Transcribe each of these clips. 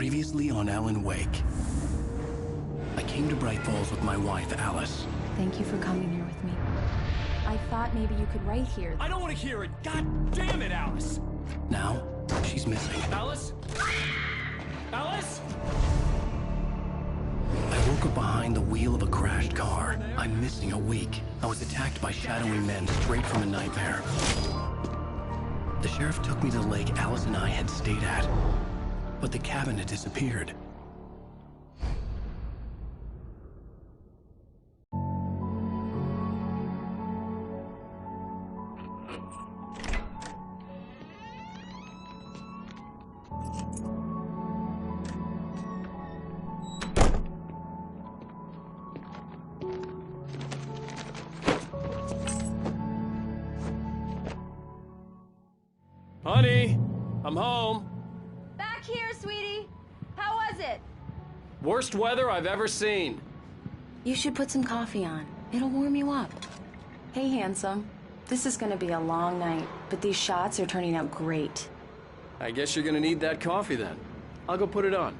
Previously on Alan Wake. I came to Bright Falls with my wife, Alice. Thank you for coming here with me. I thought maybe you could write here. I don't want to hear it! God damn it, Alice! Now, she's missing. Alice? Alice? I woke up behind the wheel of a crashed car. I'm missing a week. I was attacked by shadowy men straight from a nightmare. The sheriff took me to the lake Alice and I had stayed at, but the cabin had disappeared. Honey, I'm home. Back here, sweetie. How was it? Worst weather I've ever seen. You should put some coffee on. It'll warm you up. Hey, handsome. This is gonna be a long night, but these shots are turning out great. I guess you're gonna need that coffee then. I'll go put it on.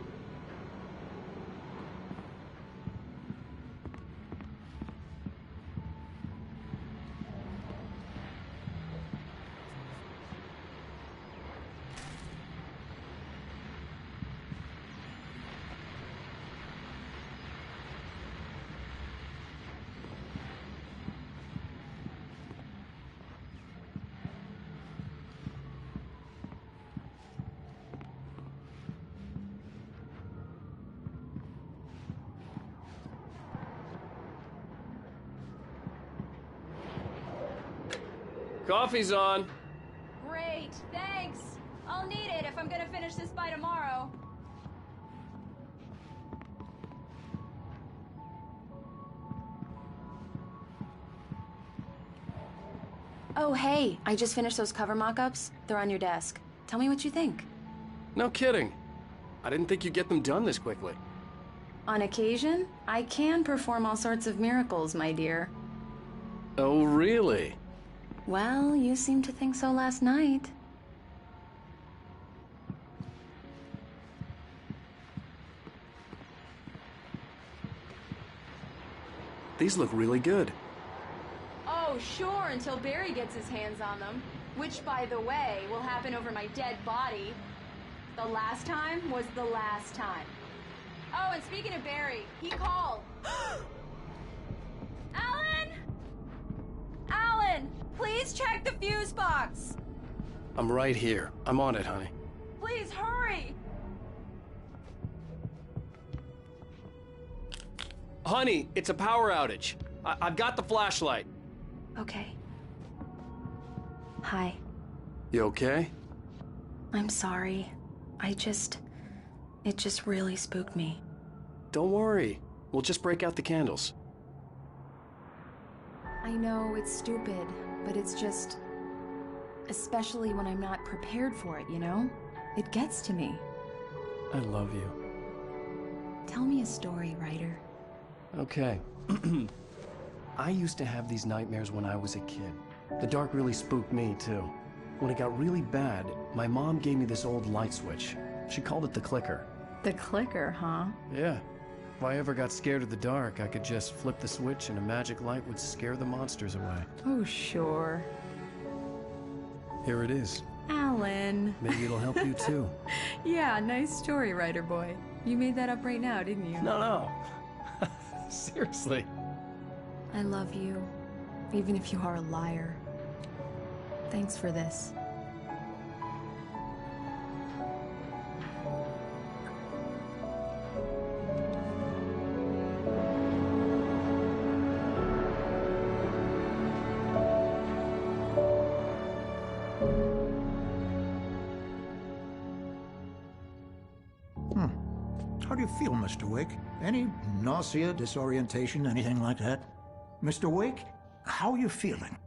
Coffee's on. Great, thanks. I'll need it if I'm gonna finish this by tomorrow. Oh, hey, I just finished those cover mock-ups. They're on your desk. Tell me what you think. No kidding. I didn't think you'd get them done this quickly. On occasion, I can perform all sorts of miracles, my dear. Oh, really? Well, you seemed to think so last night. These look really good. Oh, sure, until Barry gets his hands on them. Which, by the way, will happen over my dead body. The last time was the last time. Oh, and speaking of Barry, he called. Alan! Alan! Please check the fuse box! I'm right here. I'm on it, honey. Please, hurry! Honey, it's a power outage. I've got the flashlight. Okay. Hi. You okay? I'm sorry. It just really spooked me. Don't worry. We'll just break out the candles. I know it's stupid, but it's just... especially when I'm not prepared for it, you know? It gets to me. I love you. Tell me a story, writer. Okay. I used to have these nightmares when I was a kid. The dark really spooked me, too. When it got really bad, my mom gave me this old light switch. She called it the clicker. The clicker, huh? Yeah. If I ever got scared of the dark, I could just flip the switch and a magic light would scare the monsters away. Oh, sure. Here it is. Alan. Maybe it'll help you, too. Yeah, nice story, writer boy. You made that up right now, didn't you? No. Seriously. I love you, even if you are a liar. Thanks for this. How do you feel, Mr. Wake? Any nausea, disorientation, anything like that? Mr. Wake, how are you feeling?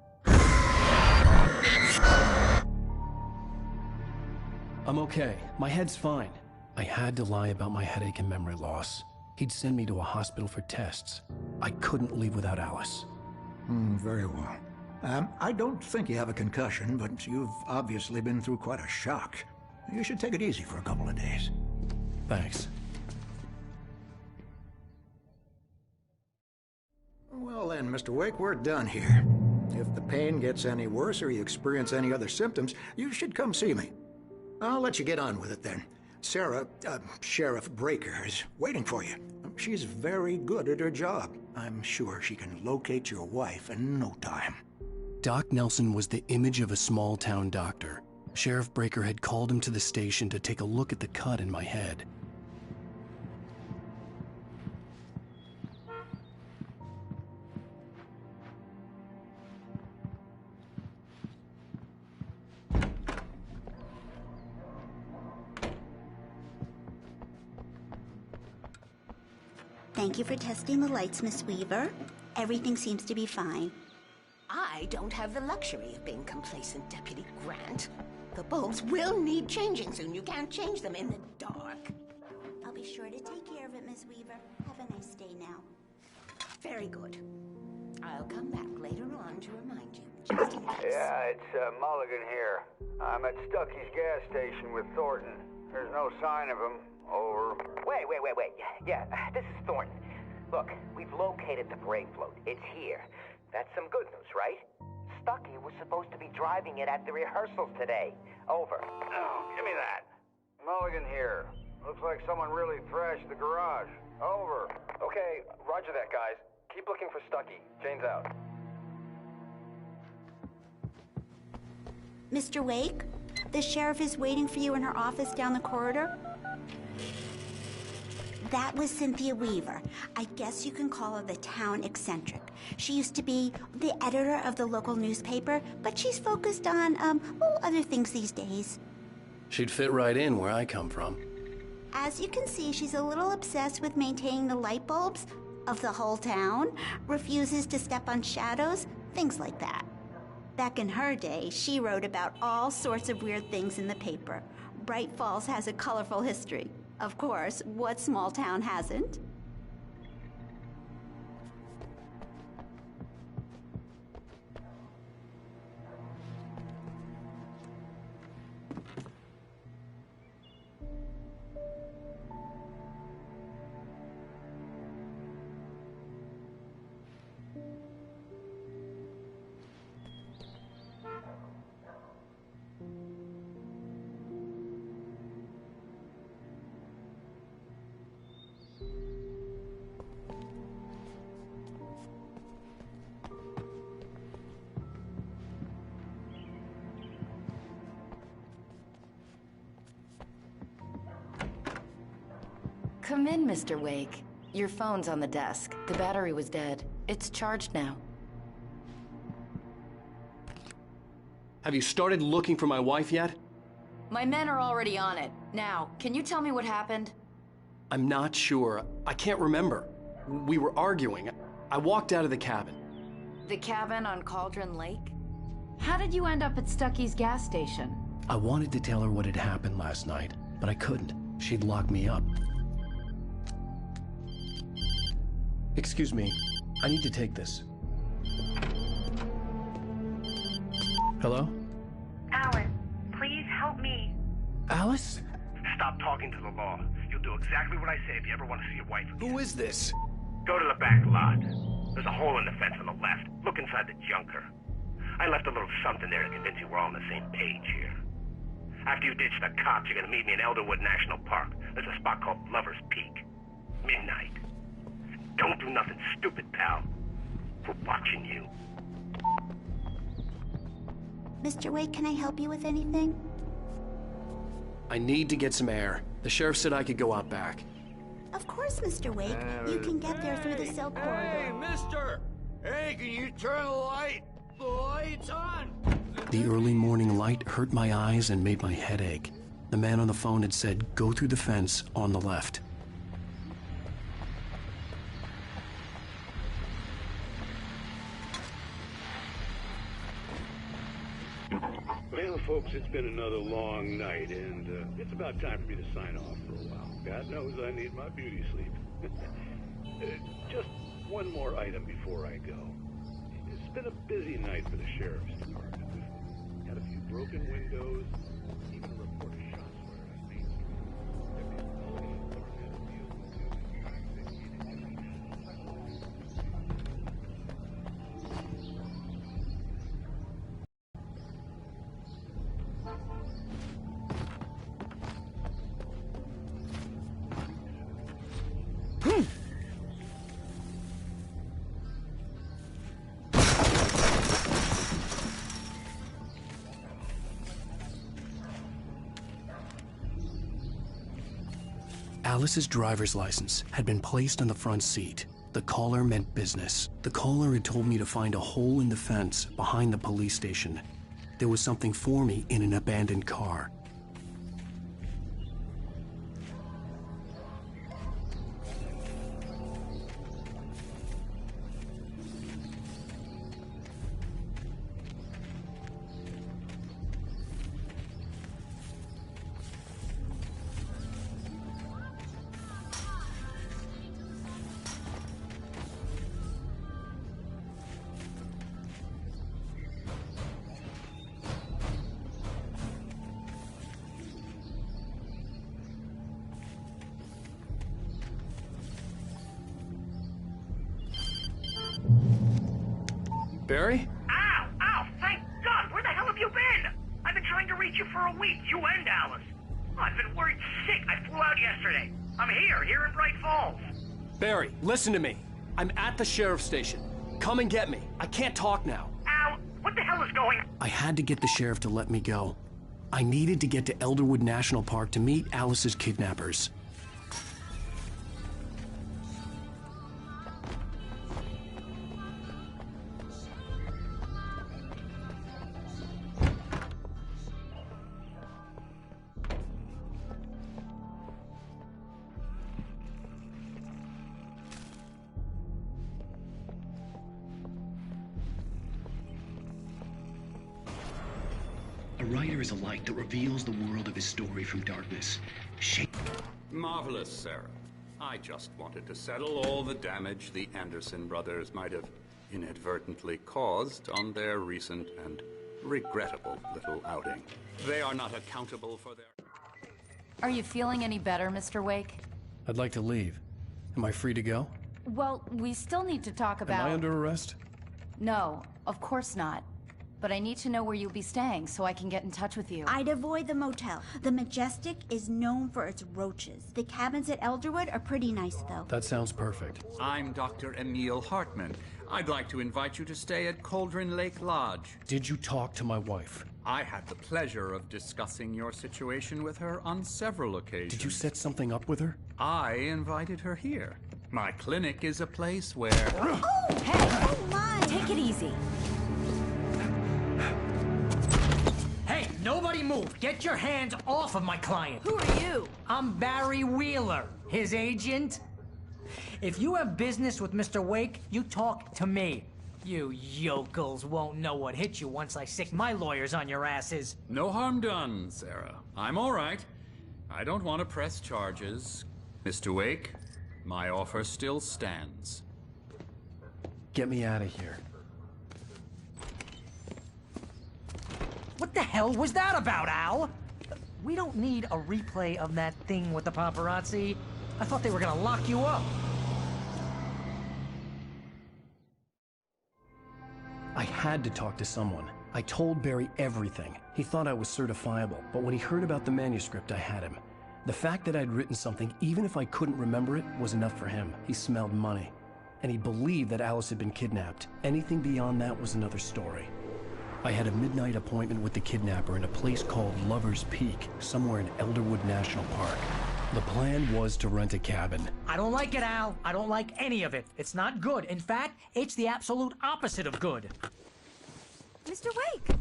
I'm okay. My head's fine. I had to lie about my headache and memory loss. He'd send me to a hospital for tests. I couldn't leave without Alice. Very well. I don't think you have a concussion, but you've obviously been through quite a shock. You should take it easy for a couple of days. Thanks. Well then, Mr. Wake, we're done here. If the pain gets any worse or you experience any other symptoms, you should come see me. I'll let you get on with it then. Sarah, Sheriff Breaker, is waiting for you. She's very good at her job. I'm sure she can locate your wife in no time. Doc Nelson was the image of a small-town doctor. Sheriff Breaker had called him to the station to take a look at the cut in my head. Thank you for testing the lights, Miss Weaver. Everything seems to be fine. I don't have the luxury of being complacent, Deputy Grant. The bulbs will need changing soon. You can't change them in the dark. I'll be sure to take care of it, Miss Weaver. Have a nice day now. Very good. I'll come back later on to remind you, just in case. Yeah, it's Mulligan here. I'm at Stucky's gas station with Thornton. There's no sign of him. Over. Wait. Yeah, this is Thornton. Look, we've located the brake float. It's here. That's some good news, right? Stucky was supposed to be driving it at the rehearsals today. Over. Oh, give me that. Mulligan here. Looks like someone really thrashed the garage. Over. Okay, roger that, guys. Keep looking for Stucky. Jane's out. Mr. Wake, the sheriff is waiting for you in her office down the corridor. That was Cynthia Weaver. I guess you can call her the town eccentric. She used to be the editor of the local newspaper, but she's focused on, other things these days. She'd fit right in where I come from. As you can see, she's a little obsessed with maintaining the light bulbs of the whole town, refuses to step on shadows, things like that. Back in her day, she wrote about all sorts of weird things in the paper. Bright Falls has a colorful history. Of course, what small town hasn't? Come in, Mr. Wake. Your phone's on the desk. The battery was dead. It's charged now. Have you started looking for my wife yet? My men are already on it. Now, can you tell me what happened? I'm not sure. I can't remember. We were arguing. I walked out of the cabin. The cabin on Cauldron Lake? How did you end up at Stucky's gas station? I wanted to tell her what had happened last night, but I couldn't. She'd locked me up. Excuse me. I need to take this. Hello? Alice, please help me. Alice? Stop talking to the law. You'll do exactly what I say if you ever want to see your wife again. Who is this? Go to the back lot. There's a hole in the fence on the left. Look inside the junker. I left a little something there to convince you we're all on the same page here. After you ditch the cops, you're gonna meet me in Elderwood National Park. There's a spot called Lover's Peak. Midnight. Don't do nothing stupid, pal. We're watching you. Mr. Wake, can I help you with anything? I need to get some air. The sheriff said I could go out back. Of course, Mr. Wake. You can get there through the cell corridor. Hey, mister! Hey, can you turn the light? The light's on! The early morning light hurt my eyes and made my head ache. The man on the phone had said, go through the fence on the left. Well, folks, it's been another long night, and it's about time for me to sign off for a while. God knows I need my beauty sleep. Just one more item before I go. It's been a busy night for the sheriff's department. We've had a few broken windows, even a report of shots fired on Main Street. Alice's driver's license had been placed on the front seat. The caller meant business. The caller had told me to find a hole in the fence behind the police station. There was something for me in an abandoned car. Barry? Ow! Ow! Thank God! Where the hell have you been? I've been trying to reach you for a week, you and Alice. Oh, I've been worried sick. I flew out yesterday. I'm here in Bright Falls. Barry, listen to me. I'm at the sheriff's station. Come and get me. I can't talk now. Al, what the hell is going on? I had to get the sheriff to let me go. I needed to get to Elderwood National Park to meet Alice's kidnappers. A writer is a light that reveals the world of his story from darkness. Marvelous, Sarah. I just wanted to settle all the damage the Anderson brothers might have inadvertently caused on their recent and regrettable little outing. They are not accountable for their... Are you feeling any better, Mr. Wake? I'd like to leave. Am I free to go? Well, we still need to talk about... Am I under arrest? No, of course not. But I need to know where you'll be staying so I can get in touch with you. I'd avoid the motel. The Majestic is known for its roaches. The cabins at Elderwood are pretty nice, though. That sounds perfect. I'm Dr. Emil Hartman. I'd like to invite you to stay at Cauldron Lake Lodge. Did you talk to my wife? I had the pleasure of discussing your situation with her on several occasions. Did you set something up with her? I invited her here. My clinic is a place where... Oh, hey! Oh, my! Take it easy. Hey, nobody move! Get your hands off of my client! Who are you? I'm Barry Wheeler, his agent. If you have business with Mr. Wake, you talk to me. You yokels won't know what hit you once I sick my lawyers on your asses. No harm done, Sarah. I'm all right. I don't want to press charges. Mr. Wake, my offer still stands. Get me out of here. What the hell was that about, Al? We don't need a replay of that thing with the paparazzi. I thought they were gonna lock you up. I had to talk to someone. I told Barry everything. He thought I was certifiable, but when he heard about the manuscript, I had him. The fact that I'd written something, even if I couldn't remember it, was enough for him. He smelled money. And he believed that Alice had been kidnapped. Anything beyond that was another story. I had a midnight appointment with the kidnapper in a place called Lover's Peak, somewhere in Elderwood National Park. The plan was to rent a cabin. I don't like it, Al. I don't like any of it. It's not good. In fact, it's the absolute opposite of good. Mr. Wake!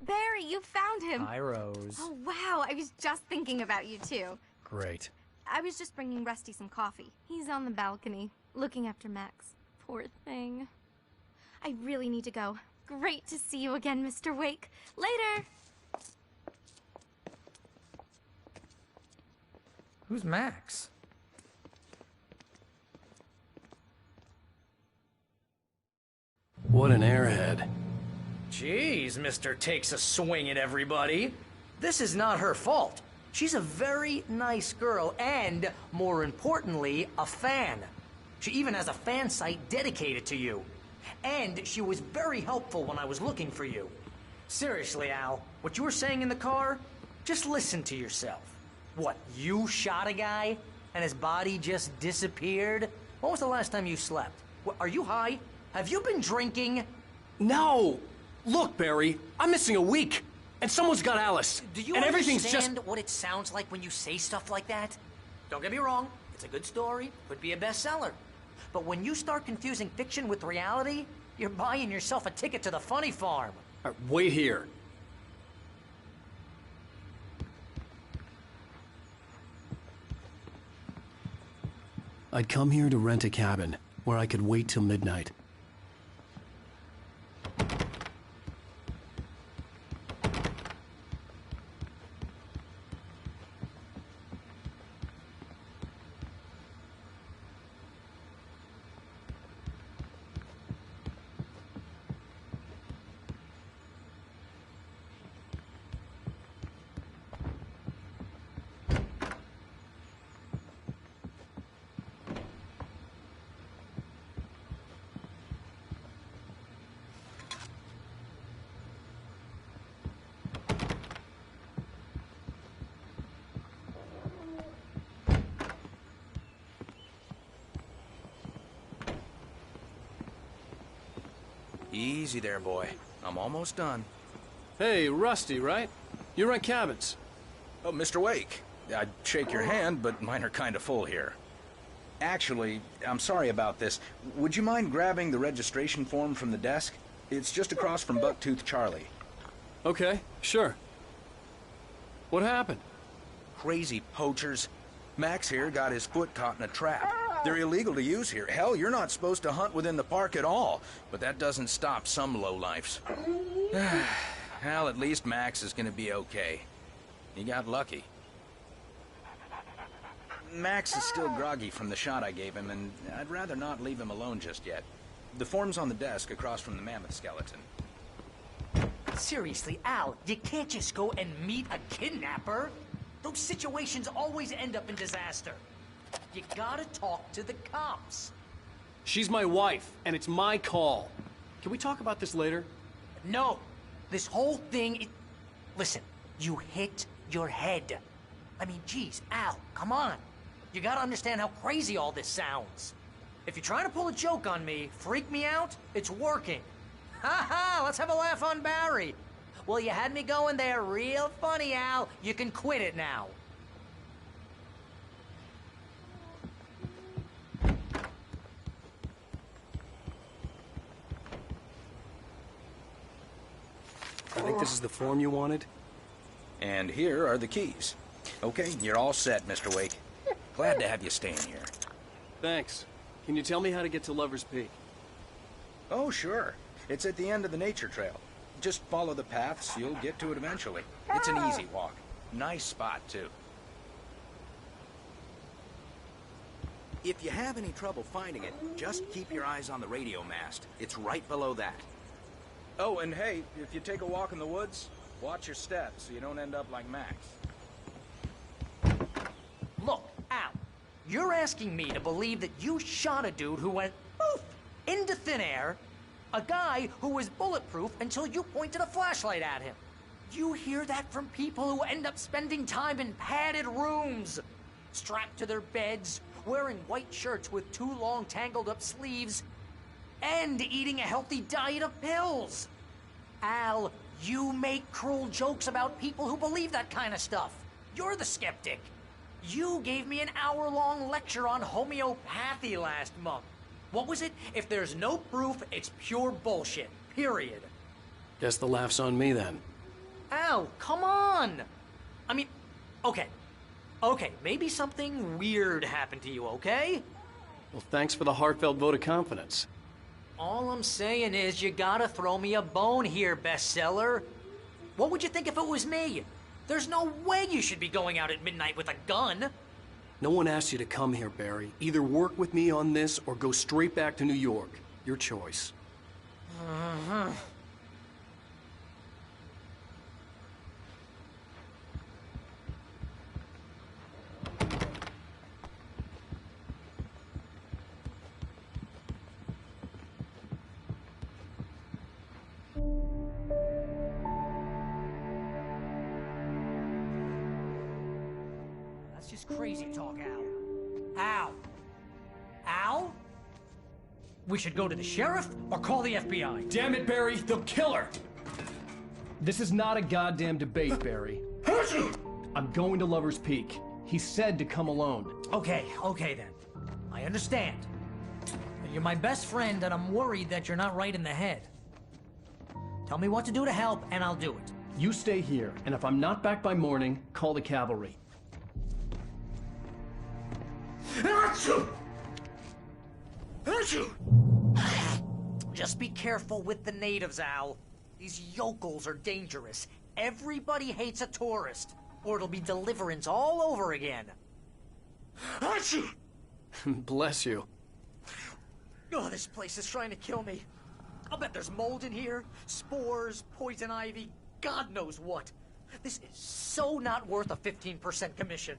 Barry, you found him. Hi, Rose. Oh, wow. I was just thinking about you, too. Great. I was just bringing Rusty some coffee. He's on the balcony, looking after Max. Poor thing. I really need to go. Great to see you again, Mr. Wake. Later! Who's Max? What an airhead. Jeez, Mr. Takes a swing at everybody. This is not her fault. She's a very nice girl and, more importantly, a fan. She even has a fan site dedicated to you. And she was very helpful when I was looking for you. Seriously, Al, what you were saying in the car, just listen to yourself. What, you shot a guy and his body just disappeared? When was the last time you slept? What, are you high? Have you been drinking? No! Look, Barry, I'm missing a week. And someone's got Alice. Do you and everything's understand just... what it sounds like when you say stuff like that? Don't get me wrong, it's a good story, could be a bestseller. But when you start confusing fiction with reality, you're buying yourself a ticket to the funny farm. All right, wait here. I'd come here to rent a cabin, where I could wait till midnight. Easy there, boy. I'm almost done. Hey, Rusty, right? You rent cabins. Oh, Mr. Wake. I'd shake your hand, but mine are kind of full here. Actually, I'm sorry about this. Would you mind grabbing the registration form from the desk? It's just across from Bucktooth Charlie. Okay, sure. What happened? Crazy poachers. Max here got his foot caught in a trap. They're illegal to use here. Hell, you're not supposed to hunt within the park at all. But that doesn't stop some lowlifes. Well, at least Max is gonna be okay. He got lucky. Max is still groggy from the shot I gave him, and I'd rather not leave him alone just yet. The form's on the desk across from the mammoth skeleton. Seriously, Al, you can't just go and meet a kidnapper. Those situations always end up in disaster. You gotta talk to the cops. She's my wife, and it's my call. Can we talk about this later? No. This whole thing... Listen, you hit your head. I mean, geez, Al, come on. You gotta understand how crazy all this sounds. If you're trying to pull a joke on me, freak me out, it's working. Ha ha, let's have a laugh on Barry. Well, you had me going there real funny, Al. You can quit it now. I think this is the form you wanted. And here are the keys. Okay, you're all set, Mr. Wake. Glad to have you staying here. Thanks. Can you tell me how to get to Lover's Peak? Oh, sure. It's at the end of the nature trail. Just follow the paths, you'll get to it eventually. It's an easy walk. Nice spot, too. If you have any trouble finding it, just keep your eyes on the radio mast. It's right below that. Oh, and hey, if you take a walk in the woods, watch your steps so you don't end up like Max. Look, Al, you're asking me to believe that you shot a dude who went poof into thin air, a guy who was bulletproof until you pointed a flashlight at him. You hear that from people who end up spending time in padded rooms, strapped to their beds, wearing white shirts with too long tangled up sleeves, and eating a healthy diet of pills. Al, you make cruel jokes about people who believe that kind of stuff. You're the skeptic. You gave me an hour-long lecture on homeopathy last month. What was it? If there's no proof, it's pure bullshit. Period. Guess the laugh's on me then. Al, come on! I mean, okay. Okay, maybe something weird happened to you, okay? Well, thanks for the heartfelt vote of confidence. All I'm saying is you gotta throw me a bone here, bestseller. What would you think if it was me? There's no way you should be going out at midnight with a gun. No one asked you to come here, Barry. Either work with me on this or go straight back to New York. Your choice. That's just crazy talk, Al. Al? Al? We should go to the sheriff or call the FBI. Damn it, Barry, they'll kill her! This is not a goddamn debate, Barry. I'm going to Lover's Peak. He said to come alone. Okay then. I understand. But you're my best friend, and I'm worried that you're not right in the head. Tell me what to do to help, and I'll do it. You stay here, and if I'm not back by morning, call the cavalry. Achoo! Achoo! Just be careful with the natives, Al. These yokels are dangerous. Everybody hates a tourist, or it'll be Deliverance all over again. Achoo! Bless you. Oh, this place is trying to kill me. I'll bet there's mold in here, spores, poison ivy, God knows what. This is so not worth a 15% commission.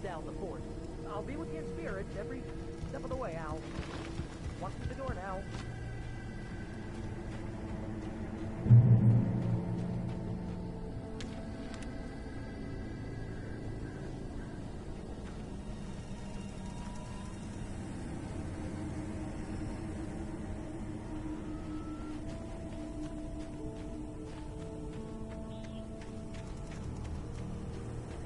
Down the fort. I'll be with you in spirit every step of the way, Al. Walk through the door now.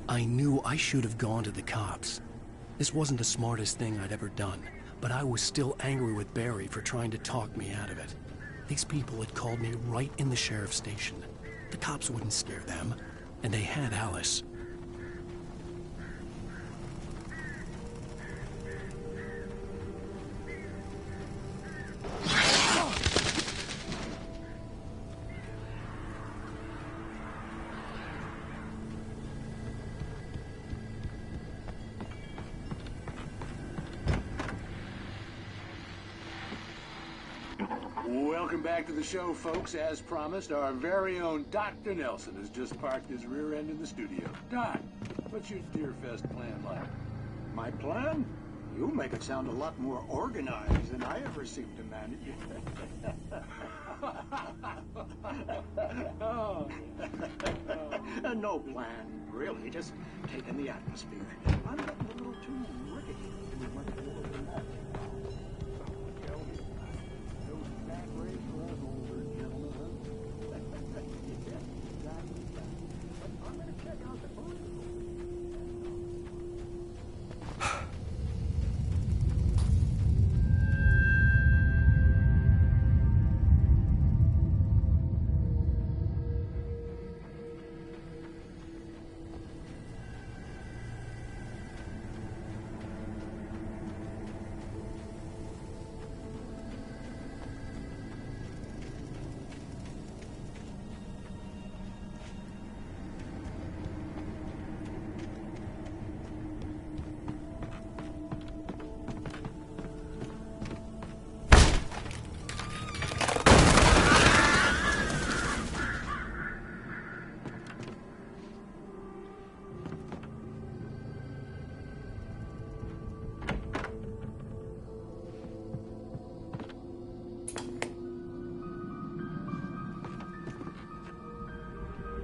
I knew I should have gone to the cops. This wasn't the smartest thing I'd ever done, but I was still angry with Barry for trying to talk me out of it. These people had called me right in the sheriff's station. The cops wouldn't scare them, and they had Alice. Welcome back to the show, folks. As promised, our very own Dr. Nelson has just parked his rear end in the studio. Doc, what's your Deerfest plan like? My plan? You make it sound a lot more organized than I ever seem to manage. No plan, really. Just taking the atmosphere. I'm getting a little too rickety to do much more than that.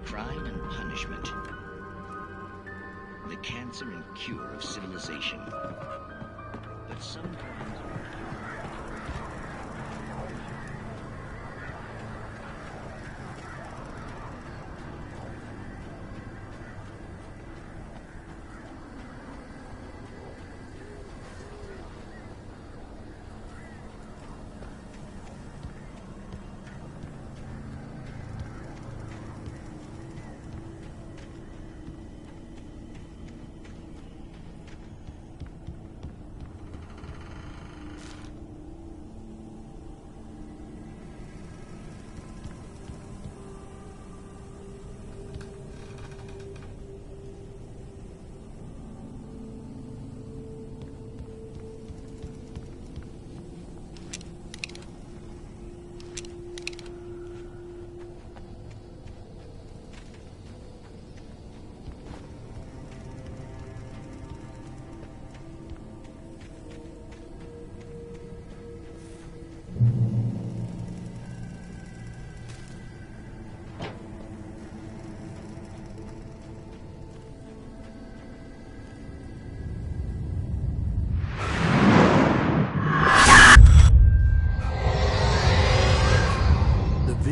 Crime and punishment. The cancer and cure of civilization. But sometimes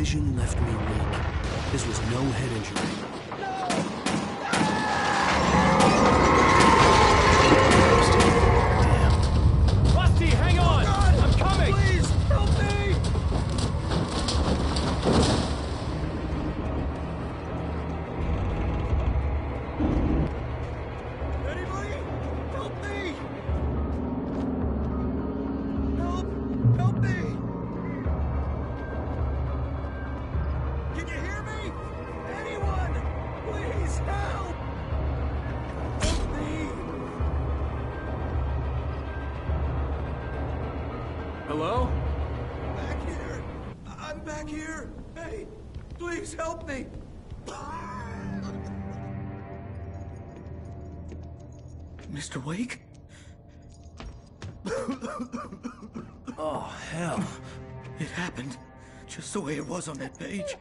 vision left me weak. This was no head injury. Rusty, hang on! God! I'm coming! Please, help me! Anybody? Help me! Help me! Can you hear me? Anyone? Please help! Help me! Hello? Back here! I'm back here! Hey, please help me! Mr. Wake? Oh, hell. It happened just the way it was on that page.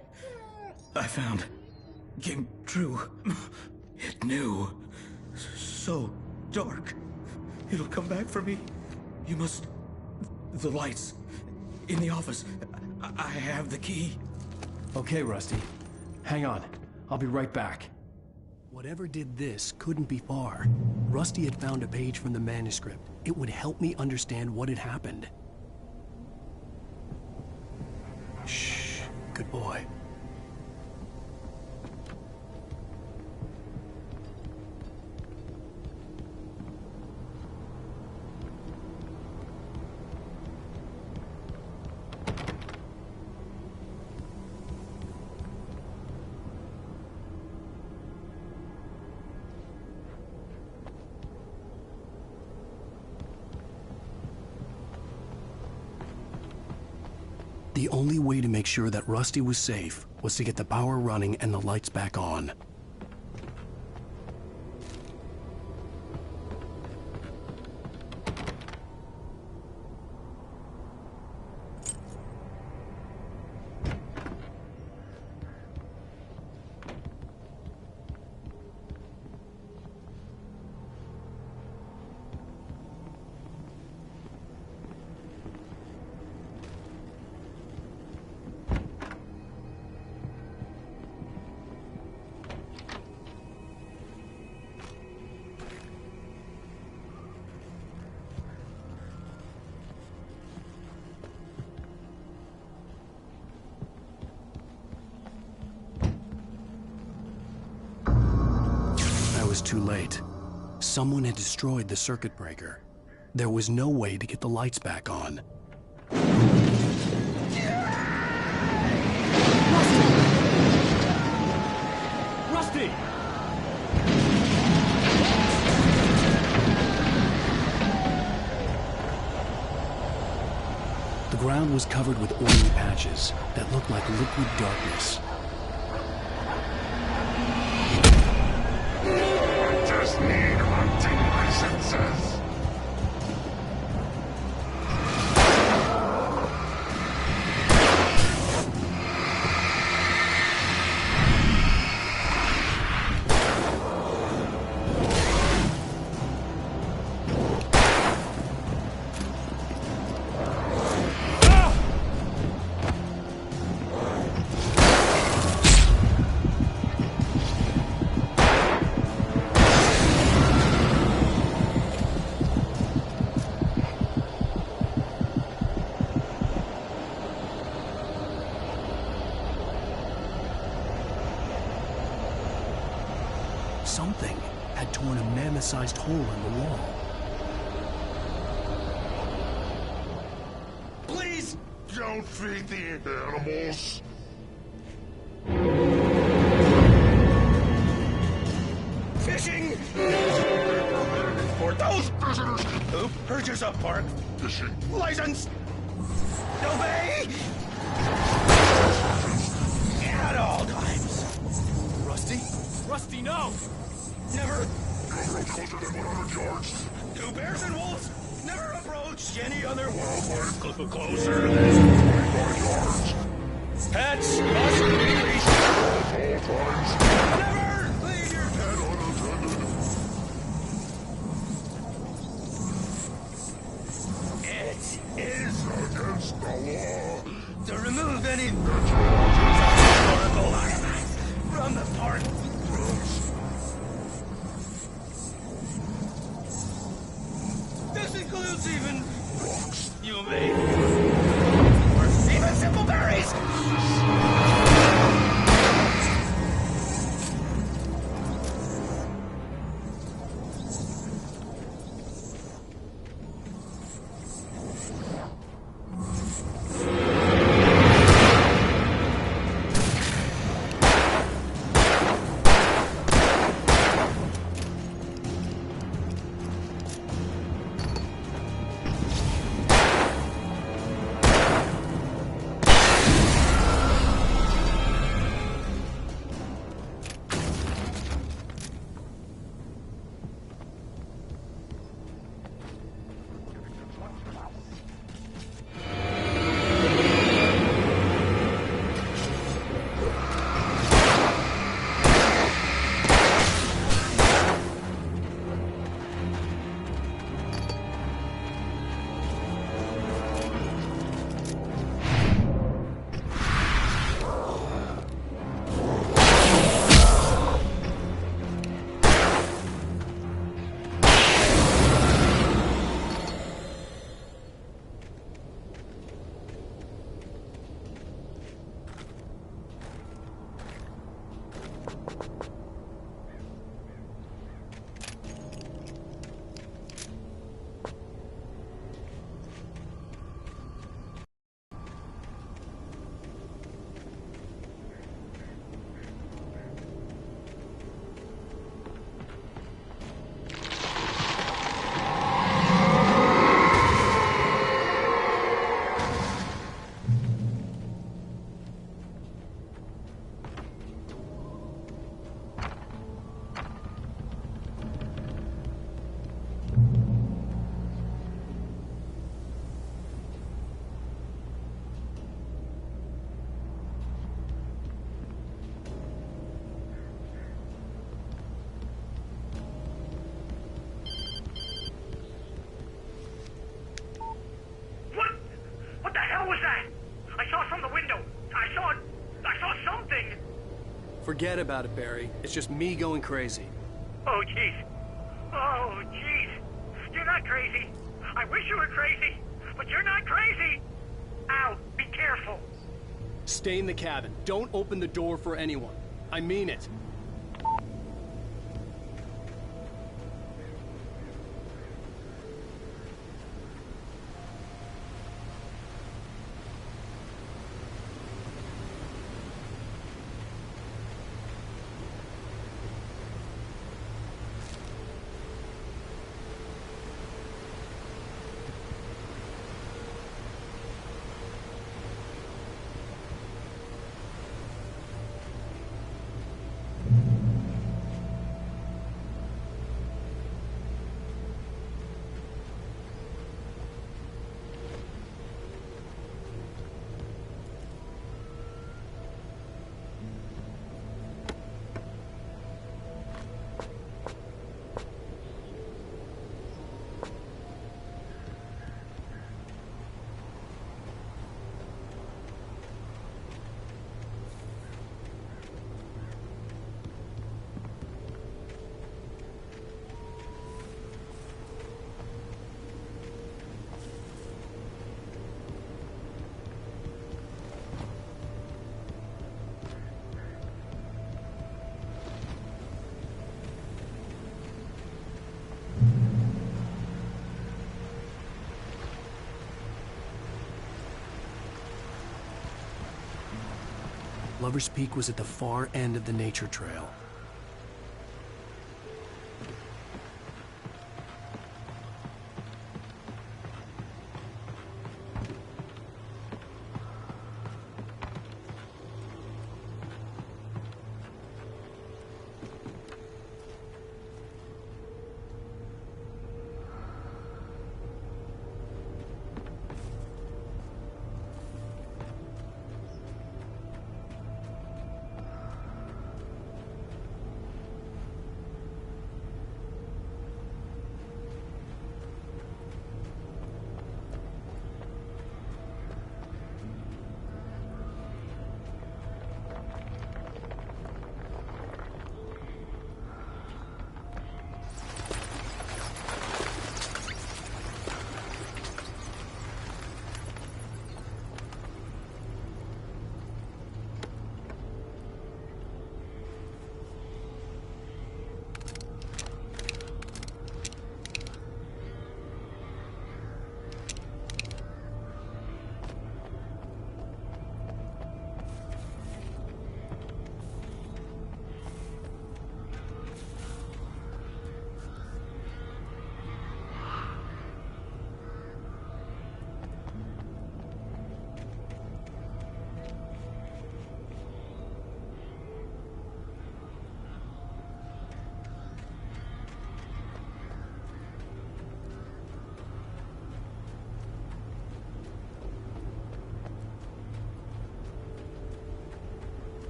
I found. Came true. It knew. So dark. It'll come back for me. You must... The lights. In the office. I have the key. Okay, Rusty. Hang on. I'll be right back. Whatever did this couldn't be far. Rusty had found a page from the manuscript. It would help me understand what had happened. Shh. Good boy. The only way to make sure that Rusty was safe was to get the power running and the lights back on. Was too late. Someone had destroyed the circuit breaker. There was no way to get the lights back on. Rusty! The ground was covered with oily patches that looked like liquid darkness. Just need hunting licenses. Something had torn a mammoth-sized hole in the wall. Please don't feed the animals. Fishing! For those visitors who purchase a park fishing license, obey at all times. Rusty? Rusty, no! Never. Never approach within 100 yards. Do bears and wolves never approach any other Wildlife closer than 25 yards. Pets must be leashed At all times. Never leave your pet unattended. It is against the law to remove any Forget about it, Barry. It's just me going crazy. Oh, jeez. Oh, jeez. You're not crazy. I wish you were crazy, but you're not crazy. Ow, be careful. Stay in the cabin. Don't open the door for anyone. I mean it. Lover's Peak was at the far end of the nature trail.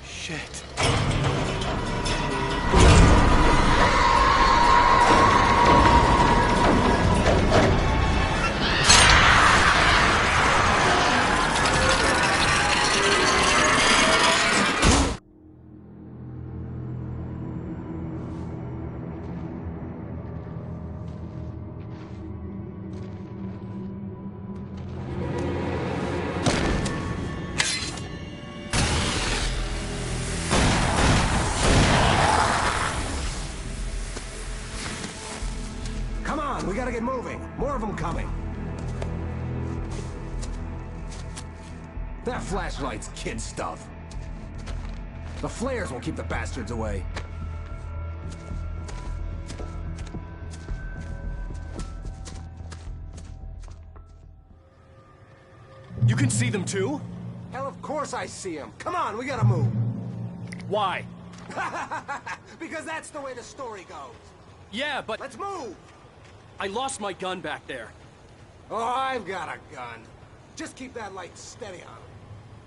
Shit. We gotta get moving. More of them coming. That flashlight's kid stuff. The flares won't keep the bastards away. You can see them too? Hell, of course I see them. Come on, we gotta move. Why? Because that's the way the story goes. Yeah, but... Let's move! I lost my gun back there. Oh, I've got a gun. Just keep that light steady on him.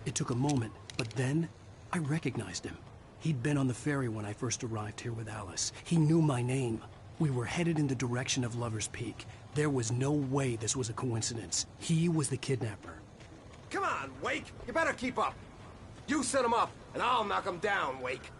It took a moment, but then I recognized him. He'd been on the ferry when I first arrived here with Alice. He knew my name. We were headed in the direction of Lover's Peak. There was no way this was a coincidence. He was the kidnapper. Come on, Wake! You better keep up! You set him up, and I'll knock him down, Wake.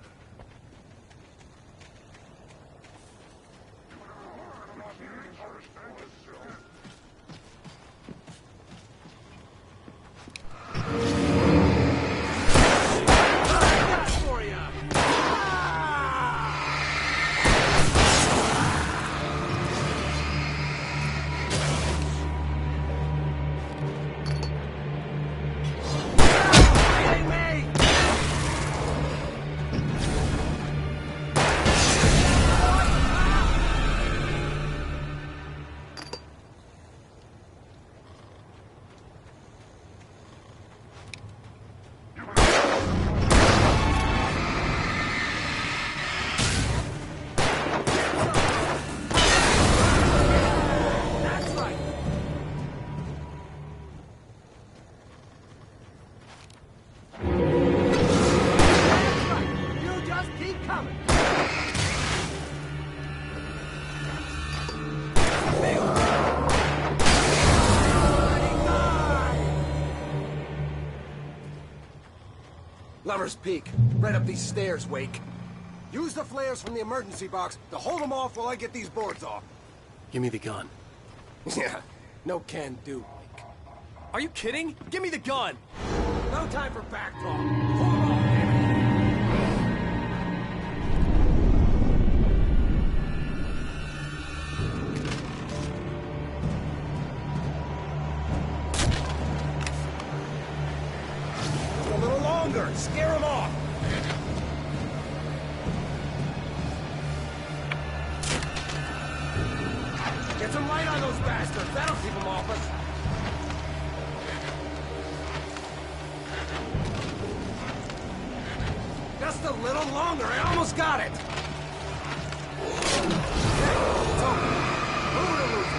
Lover's Peak. Right up these stairs, Wake. Use the flares from the emergency box to hold them off while I get these boards off. Give me the gun. Yeah, no can do, Wake. Are you kidding? Give me the gun! No time for back talk. Hold them off, damn it. Scare him off! Get some light on those bastards! That'll keep them off us! Just a little longer! I almost got it! It's over. Who would have lose it?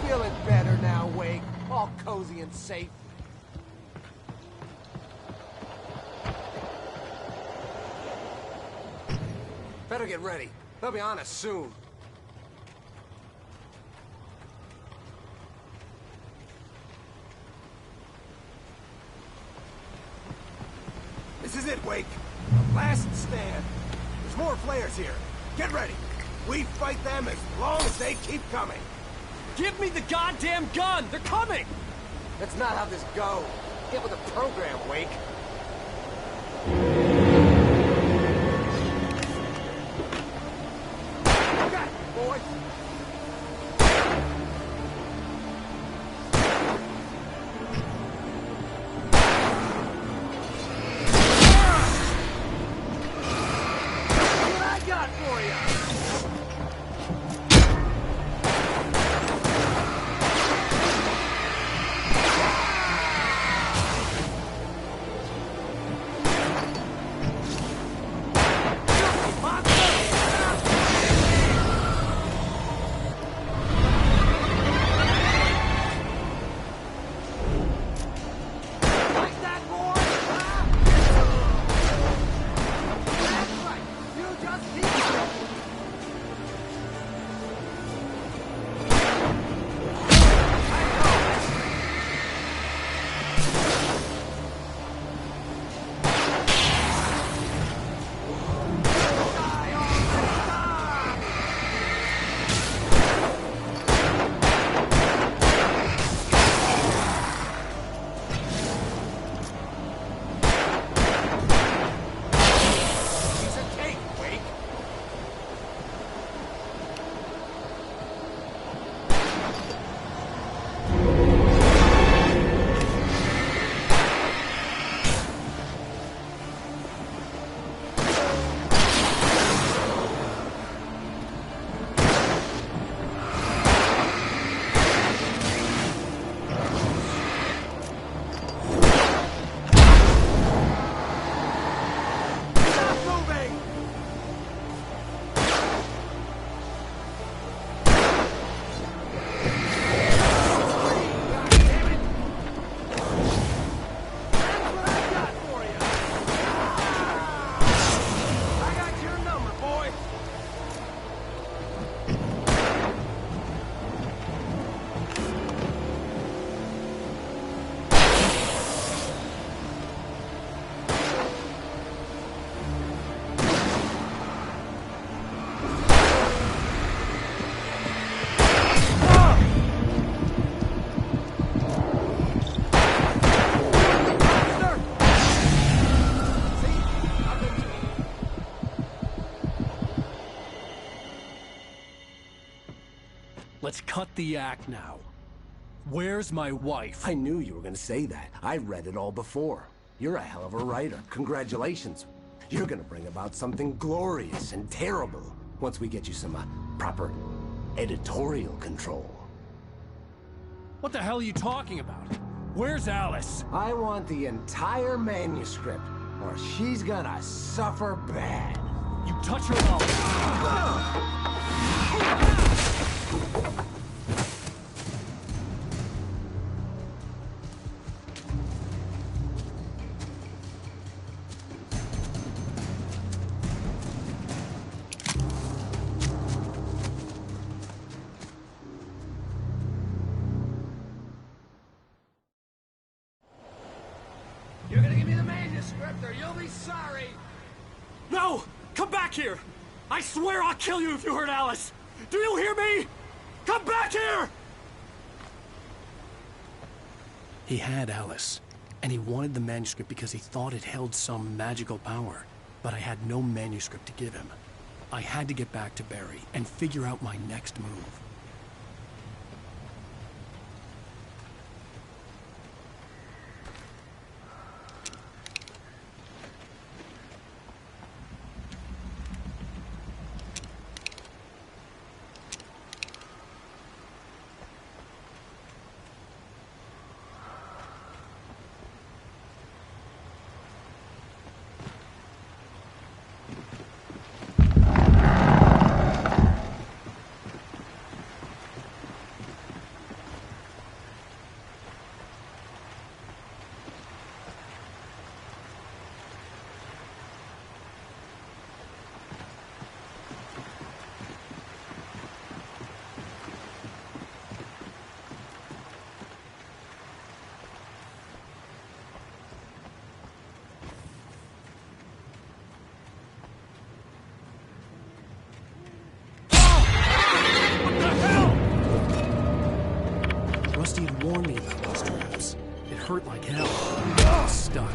Feeling better now, Wake. All cozy and safe. Better get ready. They'll be on us soon. This is it, Wake. Last stand. There's more flares here. Get ready. We fight them as long as they keep coming. Give me the goddamn gun! They're coming! That's not how this goes. Get with the program, Wake. Got it, boy. What I got for you? Let's cut the act now. Where's my wife? I knew you were gonna say that. I read it all before. You're a hell of a writer. Congratulations. You're gonna bring about something glorious and terrible once we get you some proper editorial control. What the hell are you talking about? Where's Alice? I want the entire manuscript, or she's gonna suffer bad. You touch her mouth. You're gonna give me the manuscript or you'll be sorry! No! Come back here! I swear I'll kill you if you hurt Alice! Do you hear me? Come back here! He had Alice, and he wanted the manuscript because he thought it held some magical power. But I had no manuscript to give him. I had to get back to Barry and figure out my next move. Rusty had warned me about those traps. It hurt like hell. I was stuck.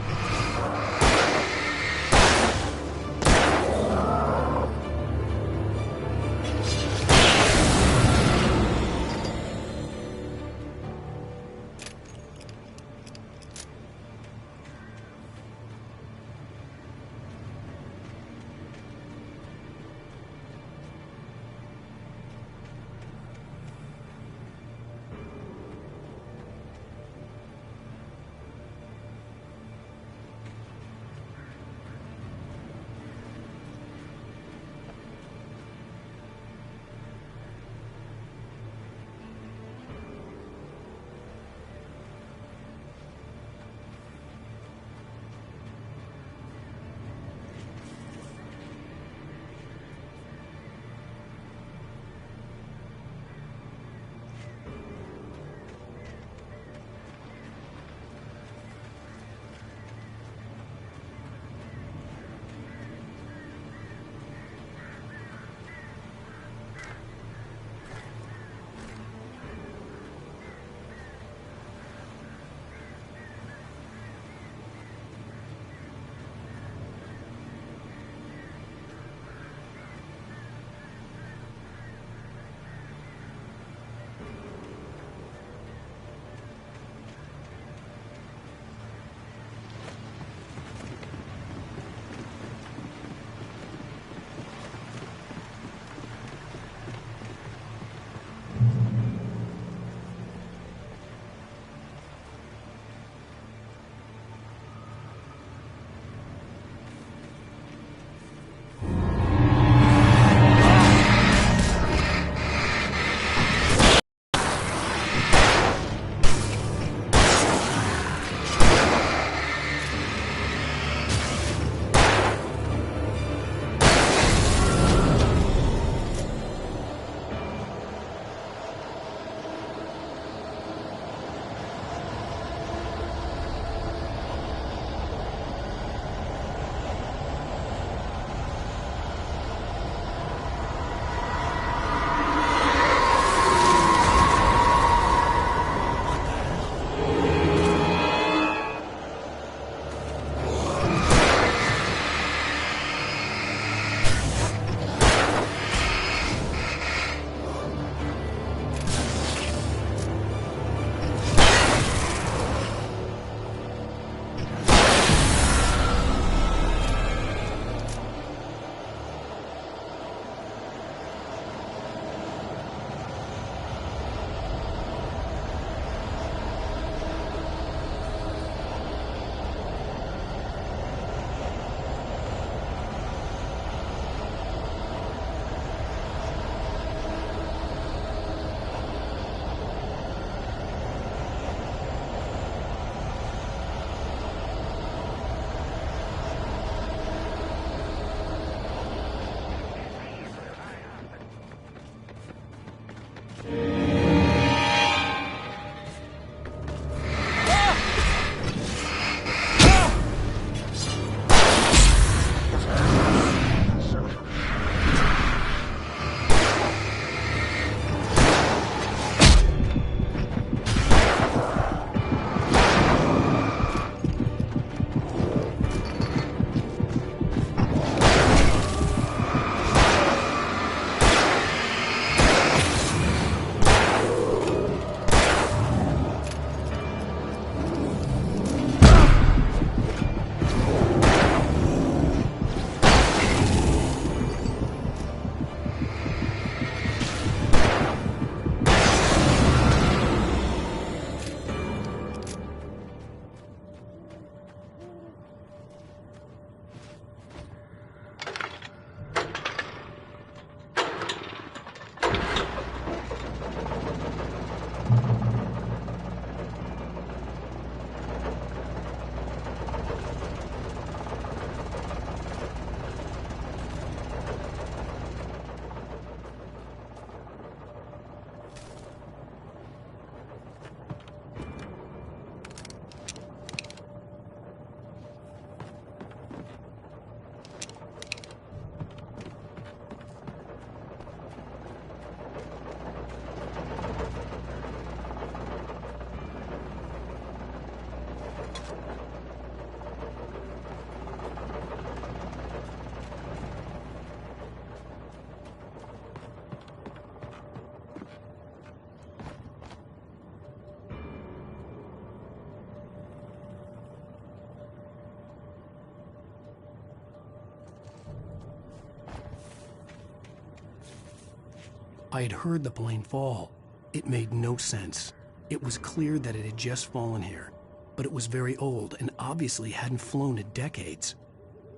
I had heard the plane fall. It made no sense. It was clear that it had just fallen here, but it was very old and obviously hadn't flown in decades.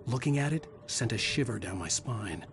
Looking at it sent a shiver down my spine.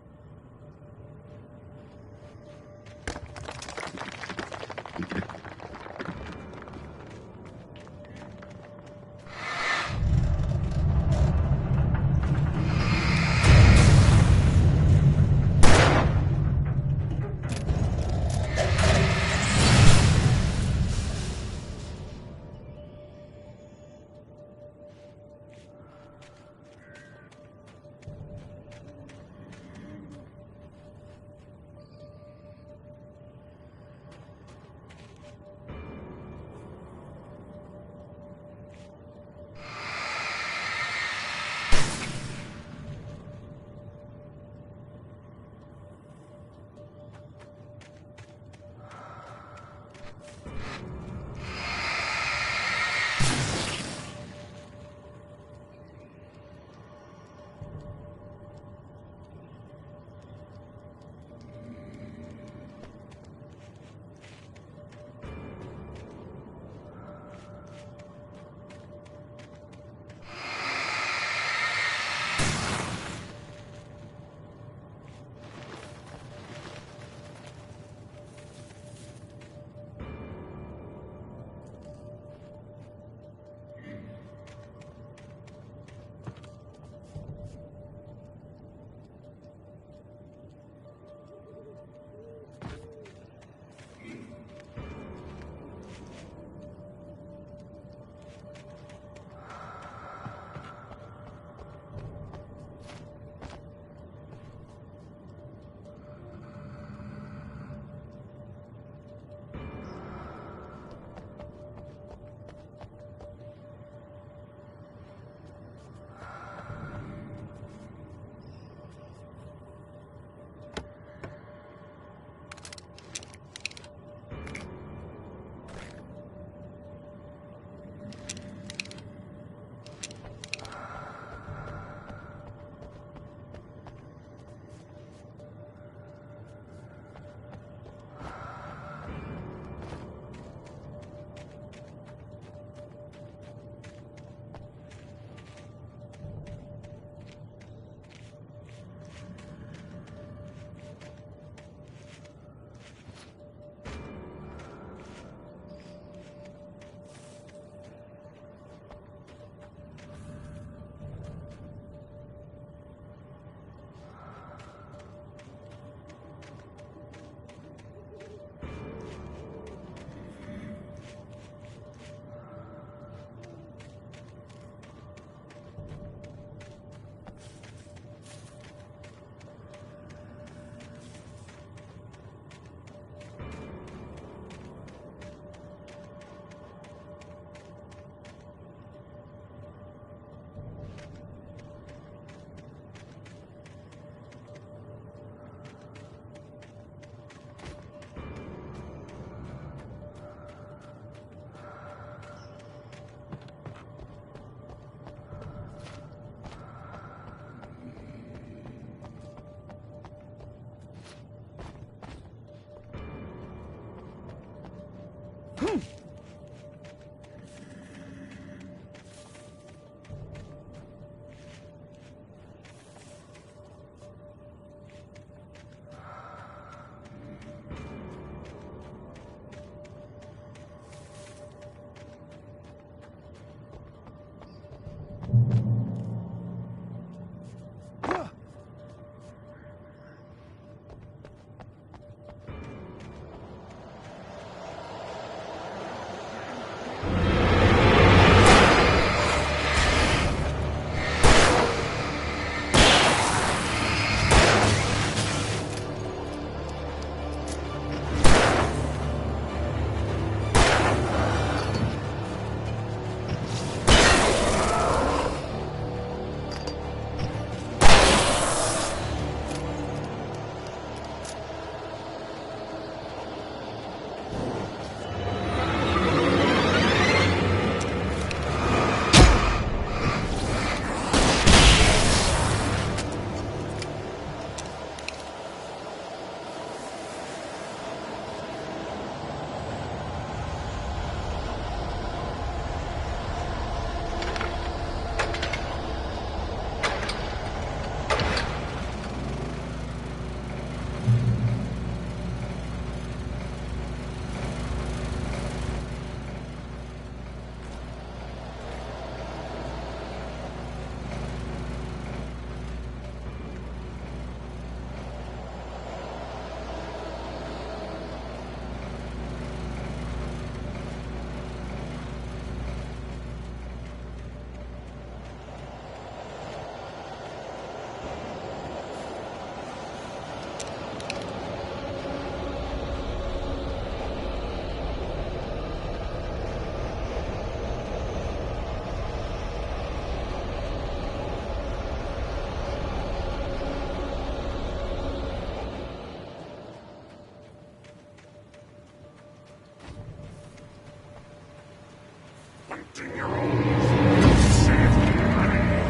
trusting your own safety, honey.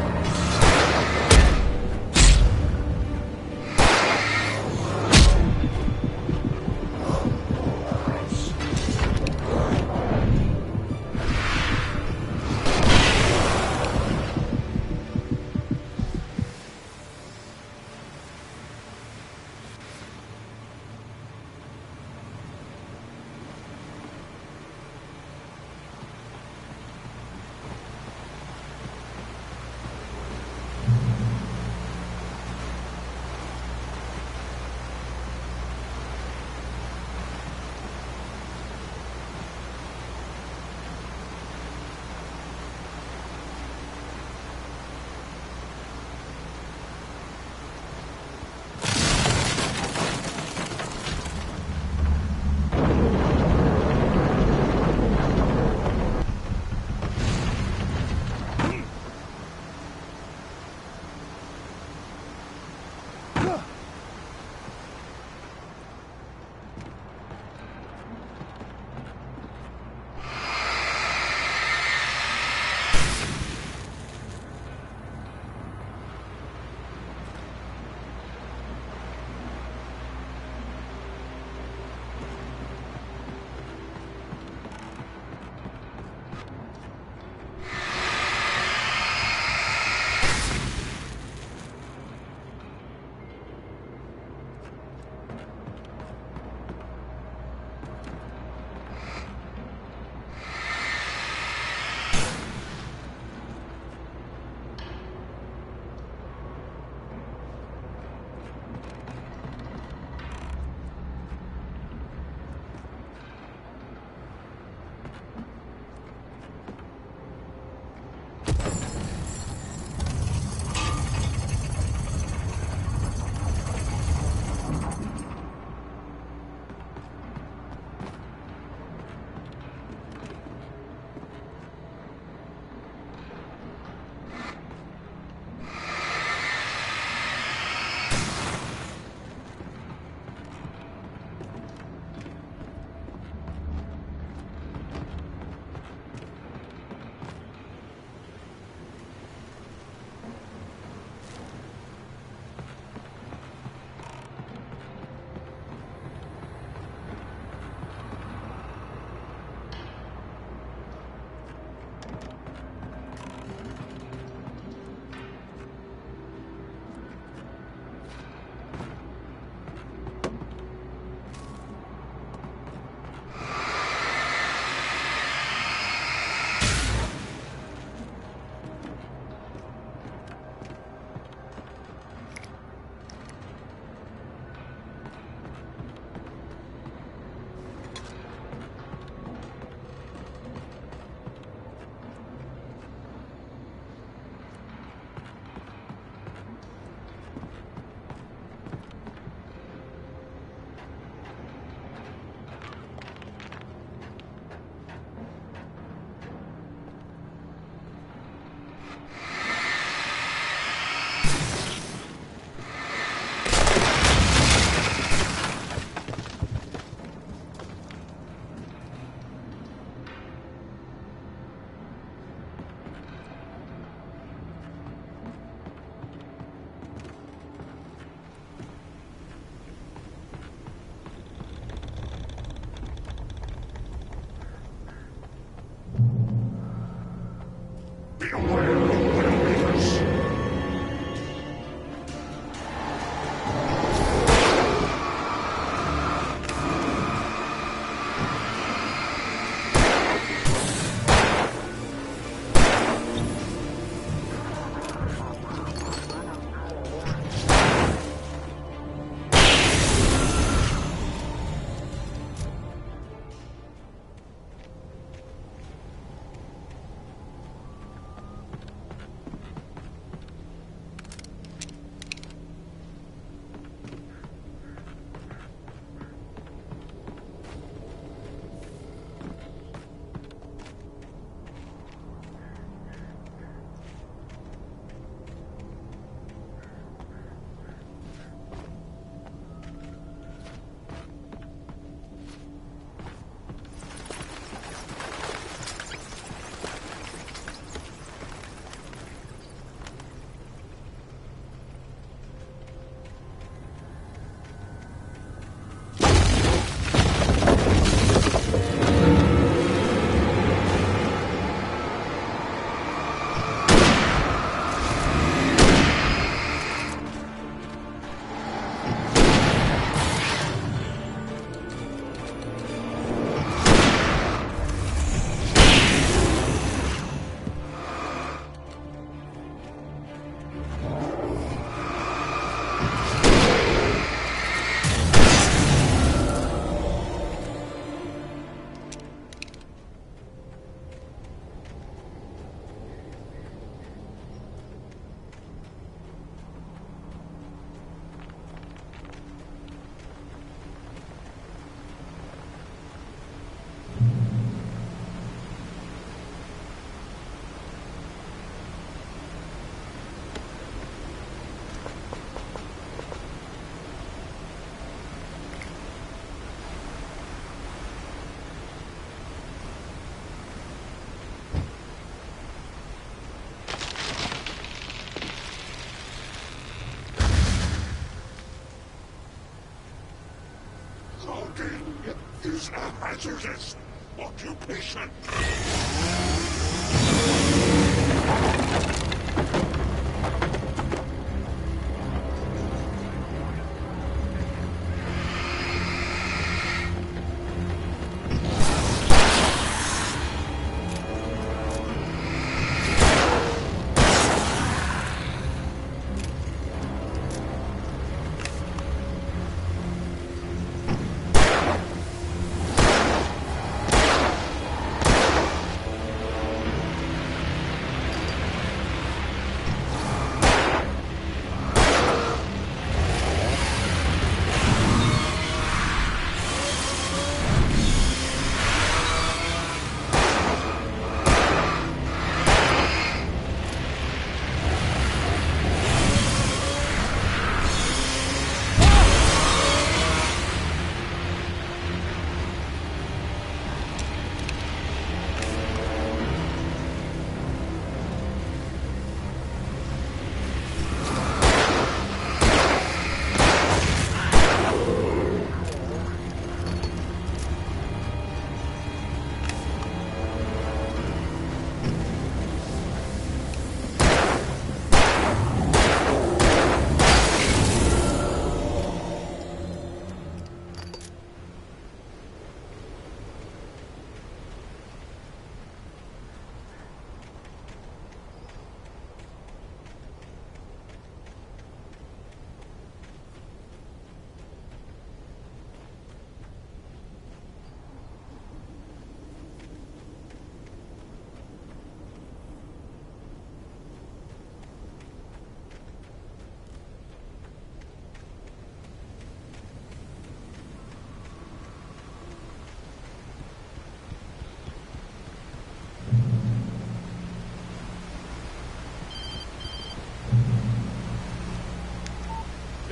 Cloaking is a hazardous occupation.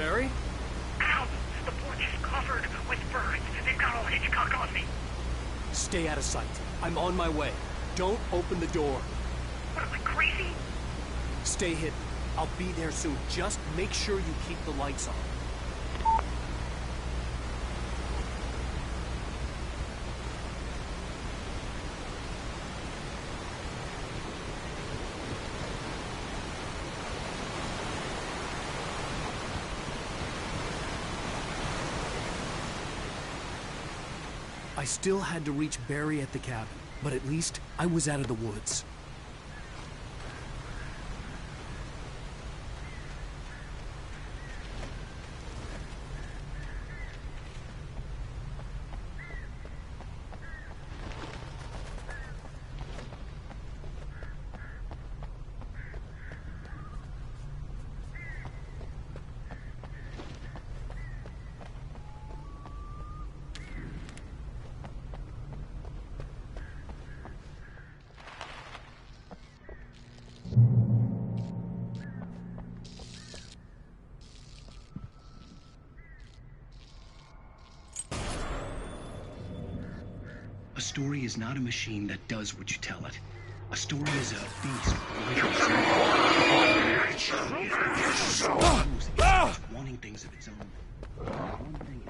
Barry? Ow! The porch is covered with birds. They've got all Hitchcock on me. Stay out of sight. I'm on my way. Don't open the door. What, am I crazy? Stay hidden. I'll be there soon. Just make sure you keep the lights on. I still had to reach Barry at the cabin, but at least I was out of the woods. A story is not a machine that does what you tell it. A story is a beast wanting things of its own. One thing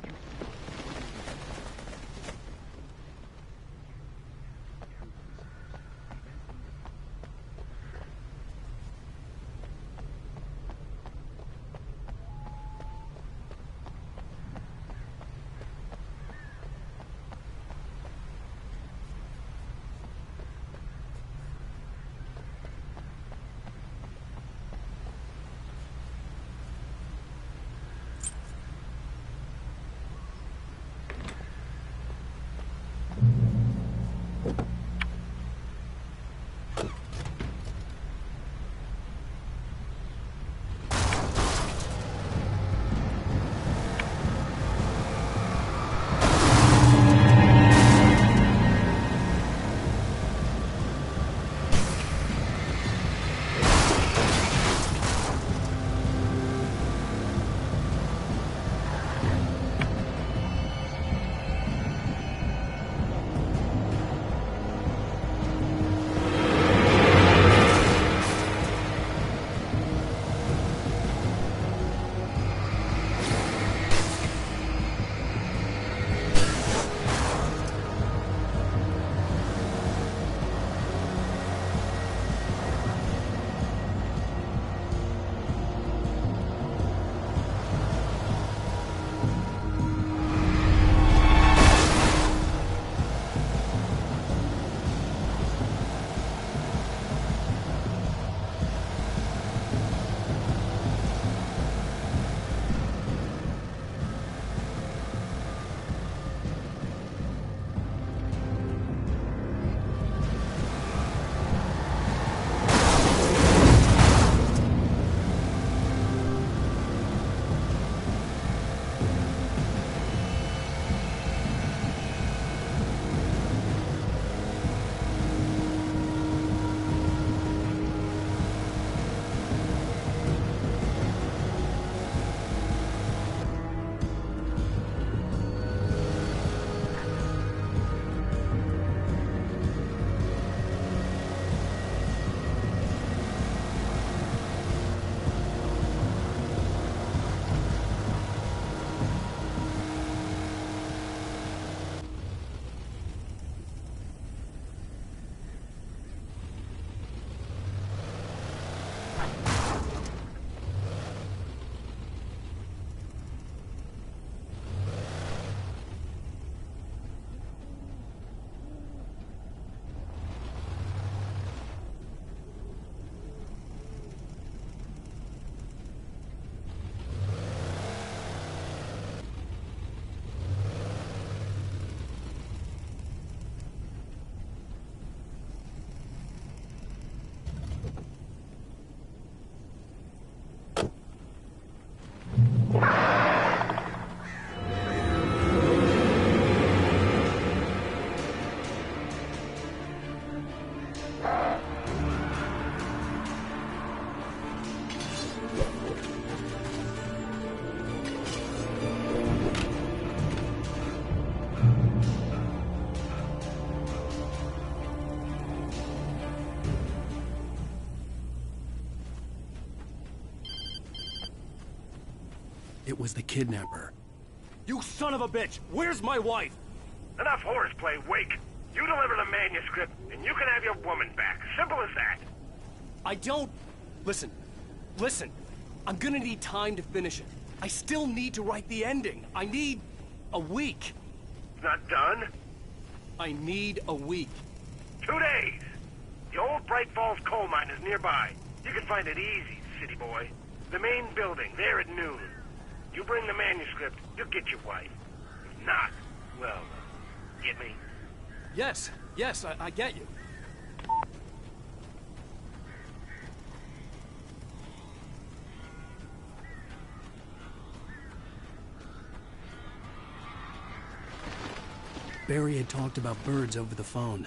was the kidnapper. You son of a bitch! Where's my wife? Enough horseplay, Wake. You deliver the manuscript, and you can have your woman back. Simple as that. I don't... Listen. I'm gonna need time to finish it. I still need to write the ending. I need a week. Not done? I need a week. 2 days. The old Bright Falls coal mine is nearby. You can find it easy, city boy. The main building, there at noon. You bring the manuscript, you'll get your wife. If not, well, get me? Yes, I get you. Barry had talked about birds over the phone.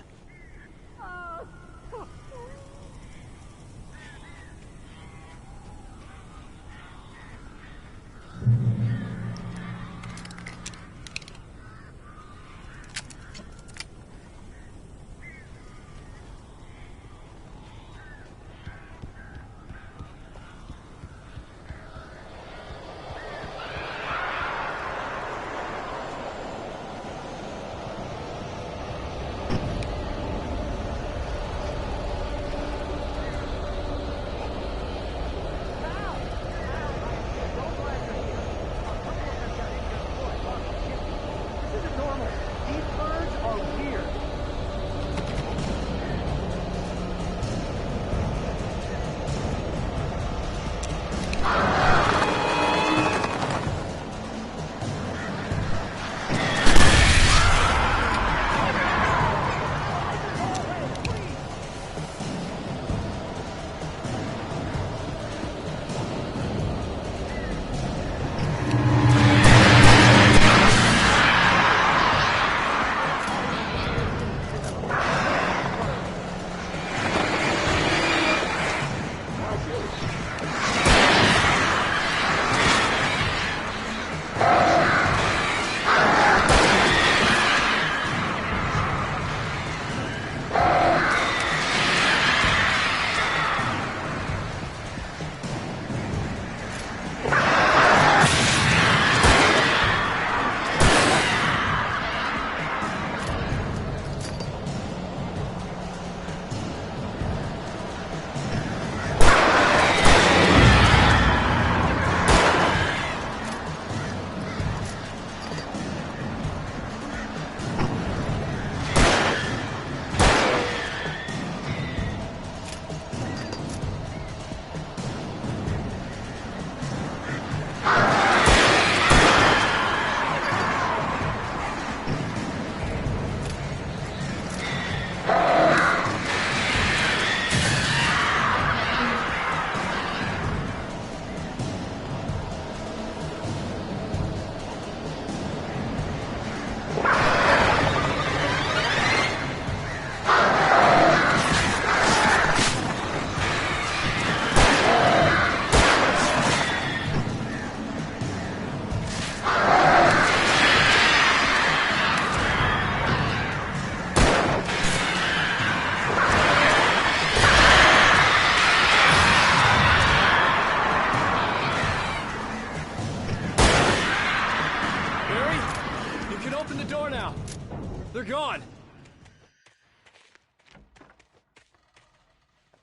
They're gone!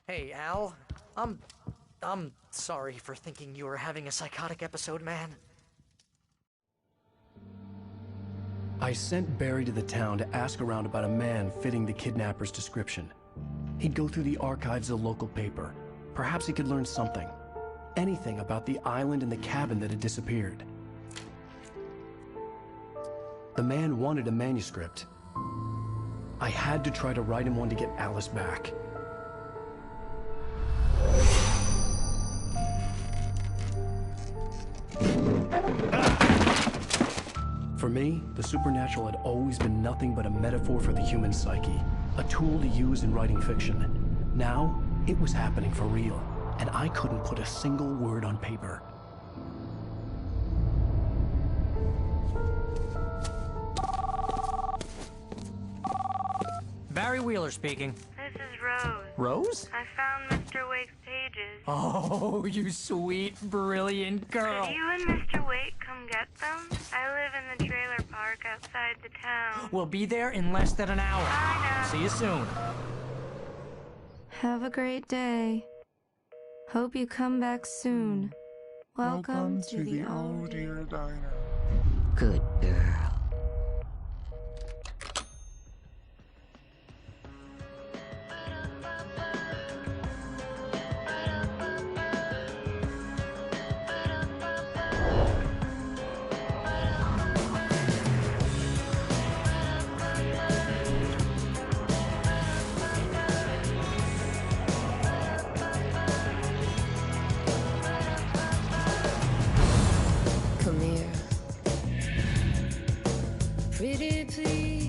Hey, Al. I'm sorry for thinking you were having a psychotic episode, man. I sent Barry to the town to ask around about a man fitting the kidnapper's description. He'd go through the archives of the local paper. Perhaps he could learn something. Anything about the island and the cabin that had disappeared. The man wanted a manuscript. I had to try to write him one to get Alice back. For me, the supernatural had always been nothing but a metaphor for the human psyche, a tool to use in writing fiction. Now, it was happening for real, and I couldn't put a single word on paper. Barry Wheeler speaking. This is Rose. Rose? I found Mr. Wake's pages. packages. Oh, you sweet, brilliant girl. Could you and Mr. Wake come get them? I live in the trailer park outside the town. We'll be there in less than an hour. Bye now. See you soon. Have a great day. Hope you come back soon. Welcome to the Oh Dear Diner. Good girl. Come here, pretty please.